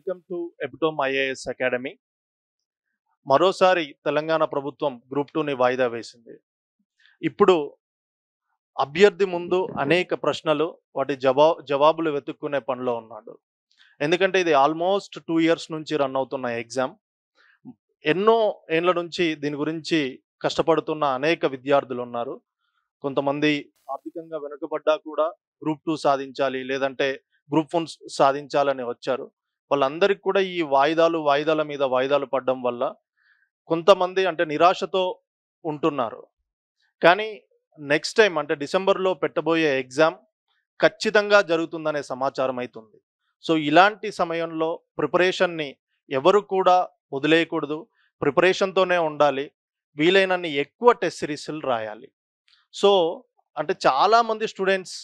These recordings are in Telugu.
Welcome to epitome IAS academy. మరోసారి తెలంగాణ ప్రభుత్వం గ్రూప్ 2ని వాయిదా వేసింది. ఇప్పుడు అభ్యర్థి ముందు అనేక ప్రశ్నలు, వాటి జవాబులు వెతుక్కునే పనిలో ఉన్నాడు. ఎందుకంటే ఇది ఆల్మోస్ట్ 2 ఇయర్స్ నుంచి రన్ అవుతున్న ఎగ్జామ్. ఎన్నో ఏళ్ల నుంచి దీని గురించి కష్టపడుతున్న అనేక విద్యార్థులు ఉన్నారు. కొంతమంది ఆర్థికంగా వెనుకబడ్డా కూడా గ్రూప్ 2 సాధించాలి, లేదంటే గ్రూప్ 1 సాధించాలని వచ్చారు. వాళ్ళందరికీ కూడా ఈ వాయిదాల మీద వాయిదాలు పడడం వల్ల కొంతమంది అంటే నిరాశతో ఉంటున్నారు. కానీ నెక్స్ట్ టైం అంటే డిసెంబర్లో పెట్టబోయే ఎగ్జామ్ ఖచ్చితంగా జరుగుతుందనే సమాచారం అవుతుంది. సో ఇలాంటి సమయంలో ప్రిపరేషన్ని ఎవరు కూడా వదిలేయకూడదు. ప్రిపరేషన్తోనే ఉండాలి. వీలైనన్ని ఎక్కువ టెస్ట్ సిరీస్లు రాయాలి. సో అంటే చాలామంది స్టూడెంట్స్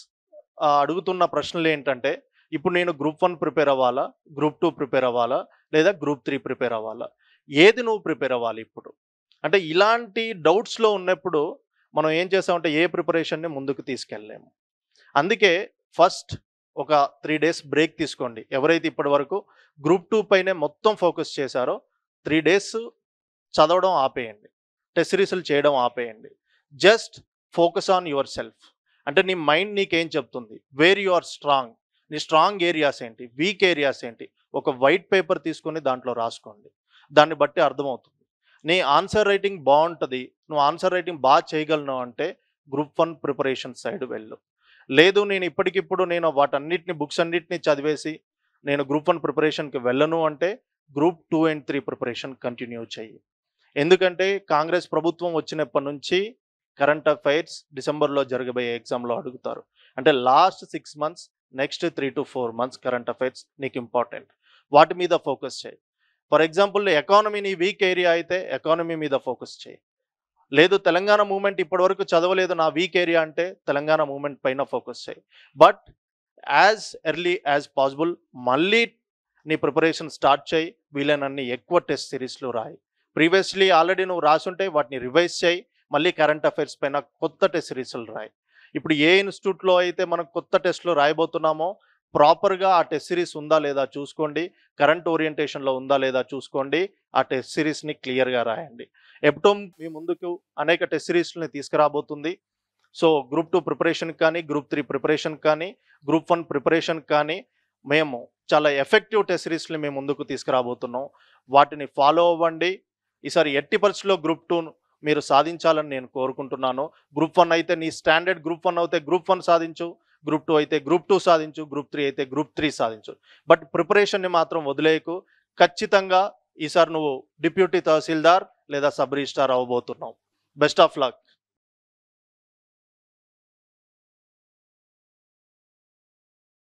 అడుగుతున్న ప్రశ్నలు ఏంటంటే, ఇప్పుడు నేను గ్రూప్ 1 ప్రిపేర్ అవ్వాలా, గ్రూప్ 2 ప్రిపేర్ అవ్వాలా, లేదా గ్రూప్ 3 ప్రిపేర్ అవ్వాలా, ఏది నువ్వు ప్రిపేర్ అవ్వాలి ఇప్పుడు? అంటే ఇలాంటి డౌట్స్లో ఉన్నప్పుడు మనం ఏం చేస్తామంటే ఏ ప్రిపరేషన్ని ముందుకు తీసుకెళ్ళలేము. అందుకే ఫస్ట్ ఒక 3 డేస్ బ్రేక్ తీసుకోండి. ఎవరైతే ఇప్పటి వరకు గ్రూప్ 2 పైనే మొత్తం ఫోకస్ చేశారో 3 డేస్ చదవడం ఆపేయండి, టెస్ట్ సిరీస్లు చేయడం ఆపేయండి. Just focus on your self. అంటే నీ మైండ్ నీకేం చెప్తుంది, వేర్ యు ఆర్ స్ట్రాంగ్, నీ స్ట్రాంగ్ ఏరియాస్ ఏంటి, వీక్ ఏరియాస్ ఏంటి, ఒక వైట్ పేపర్ తీసుకొని దాంట్లో రాసుకోండి. దాన్ని బట్టి అర్థమవుతుంది. నీ ఆన్సర్ రైటింగ్ బాగుంటుంది, నువ్వు ఆన్సర్ రైటింగ్ బాగా చేయగలను అంటే గ్రూప్ 1 ప్రిపరేషన్ సైడ్ వెళ్ళు. లేదు నేను ఇప్పటికిప్పుడు నేను వాటన్నిటిని బుక్స్ అన్నిటిని చదివేసి నేను గ్రూప్ 1 ప్రిపరేషన్కి వెళ్ళను అంటే గ్రూప్ 2 అండ్ 3 ప్రిపరేషన్ కంటిన్యూ చెయ్యి. ఎందుకంటే కాంగ్రెస్ ప్రభుత్వం వచ్చినప్పటి నుంచి కరెంట్ అఫైర్స్ డిసెంబర్లో జరగబోయే ఎగ్జామ్లో అడుగుతారు. అంటే last 6 months, next 3 to 4 months current affairs నీకు ఇంపార్టెంట్. వాటి మీద ఫోకస్ చేయి. ఫర్ ఎగ్జాంపుల్ ఎకానమీ నీ వీక్ ఏరియా అయితే ఎకానమీ మీద ఫోకస్ చేయి. లేదు తెలంగాణ మూవ్మెంట్ ఇప్పటివరకు చదవలేదు నా వీక్ ఏరియా అంటే తెలంగాణ మూవ్మెంట్ పైన ఫోకస్ చేయి. But as early as possible మళ్ళీ నీ ప్రిపరేషన్ స్టార్ట్ చేయి. వీలైనన్ని ఎక్కువ టెస్ట్ సిరీస్లు రాయి. ప్రీవియస్లీ ఆల్రెడీ నువ్వు రాసుంటే వాటిని రివైజ్ చేయి. మళ్ళీ కరెంట్ అఫైర్స్ పైన కొత్త టెస్ట్ సిరీస్లు రాయి. ఇప్పుడు ఏ ఇన్స్టిట్యూట్లో అయితే మనం కొత్త టెస్ట్లు రాయబోతున్నామో ప్రాపర్గా ఆ టెస్ట్ సిరీస్ ఉందా లేదా చూసుకోండి. కరెంట్ ఓరియంటేషన్లో ఉందా లేదా చూసుకోండి. ఆ టెస్ట్ సిరీస్ని క్లియర్గా రాయండి. ఎప్టోమ్ మీ ముందుకు అనేక టెస్ట్ సిరీస్ని తీసుకురాబోతుంది. సో గ్రూప్ 2 ప్రిపరేషన్ కానీ, గ్రూప్ 3 ప్రిపరేషన్ కానీ, గ్రూప్ 1 ప్రిపరేషన్ కానీ మేము చాలా ఎఫెక్టివ్ టెస్ట్ సిరీస్ని మేము ముందుకు తీసుకురాబోతున్నాం. వాటిని ఫాలో అవ్వండి. ఈసారి ఎట్టి పరిస్థితుల్లో గ్రూప్ 2 మీరు సాధించాలని నేను కోరుకుంటున్నాను. గ్రూప్ 1 అయితే నీ స్టాండర్డ్ గ్రూప్ 1 అయితే గ్రూప్ 1 సాధించు, గ్రూప్ 2 అయితే గ్రూప్ 2 సాధించు, గ్రూప్ 3 అయితే గ్రూప్ 3 సాధించు. బట్ ప్రిపరేషన్ని మాత్రం వదిలేయకు. ఖచ్చితంగా ఈసారి నువ్వు డిప్యూటీ తహసీల్దార్ లేదా సబ్ రిజిస్ట్రార్ అవ్వబోతున్నావు. Best of luck.